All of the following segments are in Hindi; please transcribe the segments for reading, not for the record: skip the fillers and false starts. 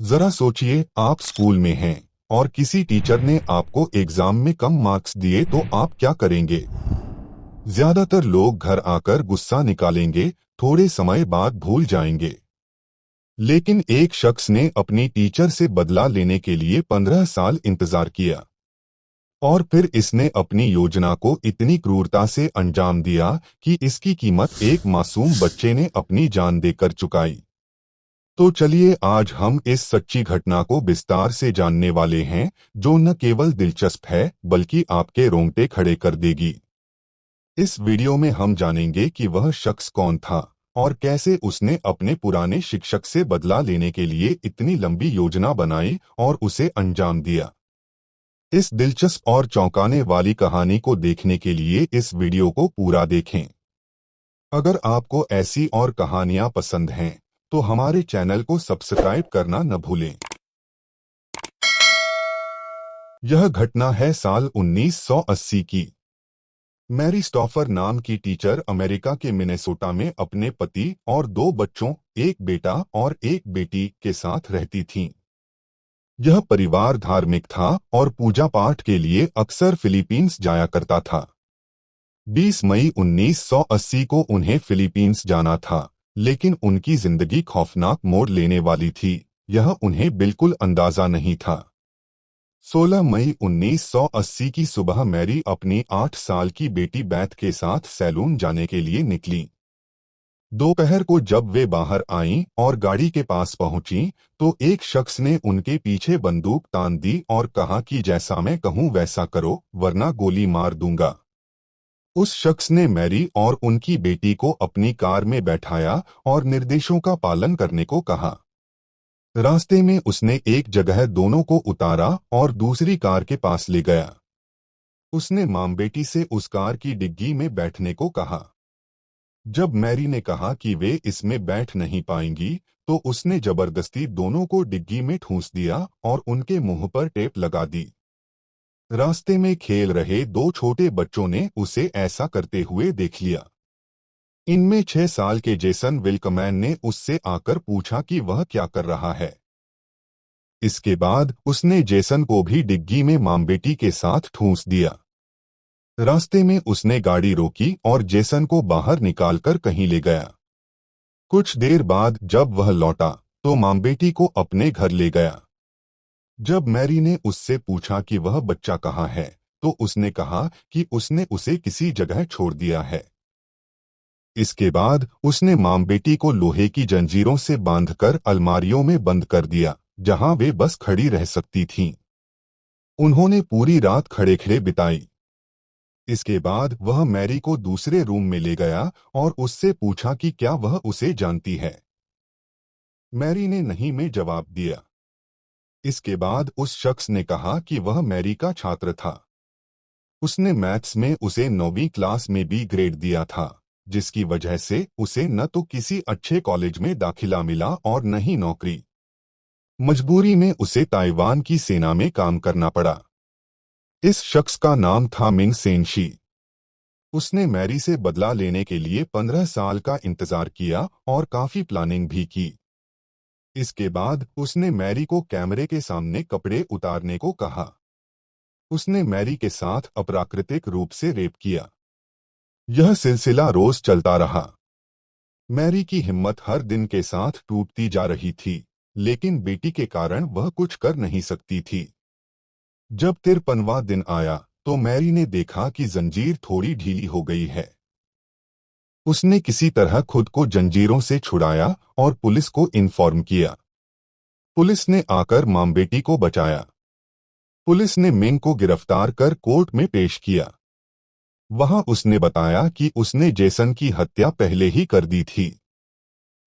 जरा सोचिए, आप स्कूल में हैं और किसी टीचर ने आपको एग्जाम में कम मार्क्स दिए तो आप क्या करेंगे? ज्यादातर लोग घर आकर गुस्सा निकालेंगे, थोड़े समय बाद भूल जाएंगे। लेकिन एक शख्स ने अपनी टीचर से बदला लेने के लिए 15 साल इंतजार किया और फिर इसने अपनी योजना को इतनी क्रूरता से अंजाम दिया कि इसकी कीमत एक मासूम बच्चे ने अपनी जान देकर चुकाई। तो चलिए आज हम इस सच्ची घटना को विस्तार से जानने वाले हैं, जो न केवल दिलचस्प है बल्कि आपके रोंगटे खड़े कर देगी। इस वीडियो में हम जानेंगे कि वह शख्स कौन था और कैसे उसने अपने पुराने शिक्षक से बदला लेने के लिए इतनी लंबी योजना बनाई और उसे अंजाम दिया। इस दिलचस्प और चौंकाने वाली कहानी को देखने के लिए इस वीडियो को पूरा देखें। अगर आपको ऐसी और कहानियां पसंद हैं, तो हमारे चैनल को सब्सक्राइब करना न भूलें। यह घटना है साल 1980 की। मैरी स्टॉफर नाम की टीचर अमेरिका के मिनेसोटा में अपने पति और 2 बच्चों, एक बेटा और एक बेटी के साथ रहती थीं। यह परिवार धार्मिक था और पूजा पाठ के लिए अक्सर फिलीपींस जाया करता था। 20 मई 1980 को उन्हें फिलीपींस जाना था, लेकिन उनकी जिंदगी खौफनाक मोड़ लेने वाली थी, यह उन्हें बिल्कुल अंदाजा नहीं था। 16 मई 1980 की सुबह मैरी अपनी 8 साल की बेटी बैथ के साथ सैलून जाने के लिए निकली। दोपहर को जब वे बाहर आईं और गाड़ी के पास पहुंची, तो एक शख्स ने उनके पीछे बंदूक तान दी और कहा कि जैसा मैं कहूं वैसा करो, वरना गोली मार दूंगा। उस शख्स ने मैरी और उनकी बेटी को अपनी कार में बैठाया और निर्देशों का पालन करने को कहा। रास्ते में उसने एक जगह दोनों को उतारा और दूसरी कार के पास ले गया। उसने मां बेटी से उस कार की डिग्गी में बैठने को कहा। जब मैरी ने कहा कि वे इसमें बैठ नहीं पाएंगी, तो उसने जबरदस्ती दोनों को डिग्गी में ठूंस दिया और उनके मुंह पर टेप लगा दी। रास्ते में खेल रहे 2 छोटे बच्चों ने उसे ऐसा करते हुए देख लिया। इनमें 6 साल के जेसन विल्कमैन ने उससे आकर पूछा कि वह क्या कर रहा है। इसके बाद उसने जेसन को भी डिग्गी में मां बेटी के साथ ठूंस दिया। रास्ते में उसने गाड़ी रोकी और जेसन को बाहर निकालकर कहीं ले गया। कुछ देर बाद जब वह लौटा, तो मां बेटी को अपने घर ले गया। जब मैरी ने उससे पूछा कि वह बच्चा कहाँ है, तो उसने कहा कि उसने उसे किसी जगह छोड़ दिया है। इसके बाद उसने मां बेटी को लोहे की जंजीरों से बांधकर अलमारियों में बंद कर दिया, जहां वे बस खड़ी रह सकती थीं। उन्होंने पूरी रात खड़े खड़े बिताई। इसके बाद वह मैरी को दूसरे रूम में ले गया और उससे पूछा कि क्या वह उसे जानती है। मैरी ने नहीं में जवाब दिया। इसके बाद उस शख्स ने कहा कि वह मैरी का छात्र था। उसने मैथ्स में उसे 9वीं क्लास में बी ग्रेड दिया था, जिसकी वजह से उसे न तो किसी अच्छे कॉलेज में दाखिला मिला और न ही नौकरी। मजबूरी में उसे ताइवान की सेना में काम करना पड़ा। इस शख्स का नाम था मिंग सेनशी। उसने मैरी से बदला लेने के लिए 15 साल का इंतजार किया और काफी प्लानिंग भी की। इसके बाद उसने मैरी को कैमरे के सामने कपड़े उतारने को कहा। उसने मैरी के साथ अप्राकृतिक रूप से रेप किया। यह सिलसिला रोज चलता रहा। मैरी की हिम्मत हर दिन के साथ टूटती जा रही थी, लेकिन बेटी के कारण वह कुछ कर नहीं सकती थी। जब 53वां दिन आया, तो मैरी ने देखा कि जंजीर थोड़ी ढीली हो गई है। उसने किसी तरह खुद को जंजीरों से छुड़ाया और पुलिस को इन्फॉर्म किया। पुलिस ने आकर मां बेटी को बचाया। पुलिस ने मिंग को गिरफ्तार कर कोर्ट में पेश किया। वहां उसने बताया कि उसने जेसन की हत्या पहले ही कर दी थी।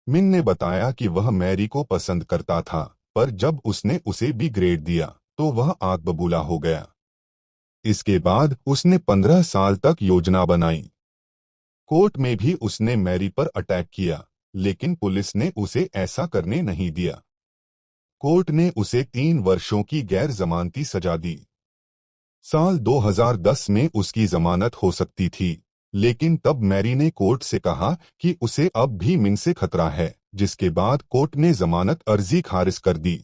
मिंग ने बताया कि वह मैरी को पसंद करता था, पर जब उसने उसे भी ग्रेड दिया, तो वह आग बबूला हो गया। इसके बाद उसने 15 साल तक योजना बनाई। कोर्ट में भी उसने मैरी पर अटैक किया, लेकिन पुलिस ने उसे ऐसा करने नहीं दिया। कोर्ट ने उसे 3 वर्षों की गैर जमानती सजा दी। साल 2010 में उसकी जमानत हो सकती थी, लेकिन तब मैरी ने कोर्ट से कहा कि उसे अब भी मिंग से खतरा है, जिसके बाद कोर्ट ने जमानत अर्जी खारिज कर दी।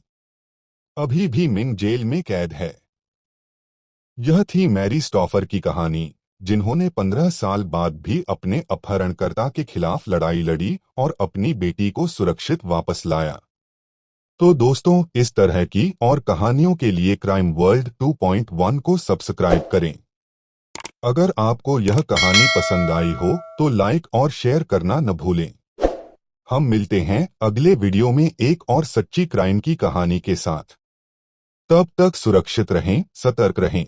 अभी भी मिंग जेल में कैद है। यह थी मैरी स्टॉफर की कहानी, जिन्होंने 15 साल बाद भी अपने अपहरणकर्ता के खिलाफ लड़ाई लड़ी और अपनी बेटी को सुरक्षित वापस लाया। तो दोस्तों, इस तरह की और कहानियों के लिए क्राइम वर्ल्ड 2.1 को सब्सक्राइब करें। अगर आपको यह कहानी पसंद आई हो तो लाइक और शेयर करना न भूलें। हम मिलते हैं अगले वीडियो में एक और सच्ची क्राइम की कहानी के साथ। तब तक सुरक्षित रहें, सतर्क रहें।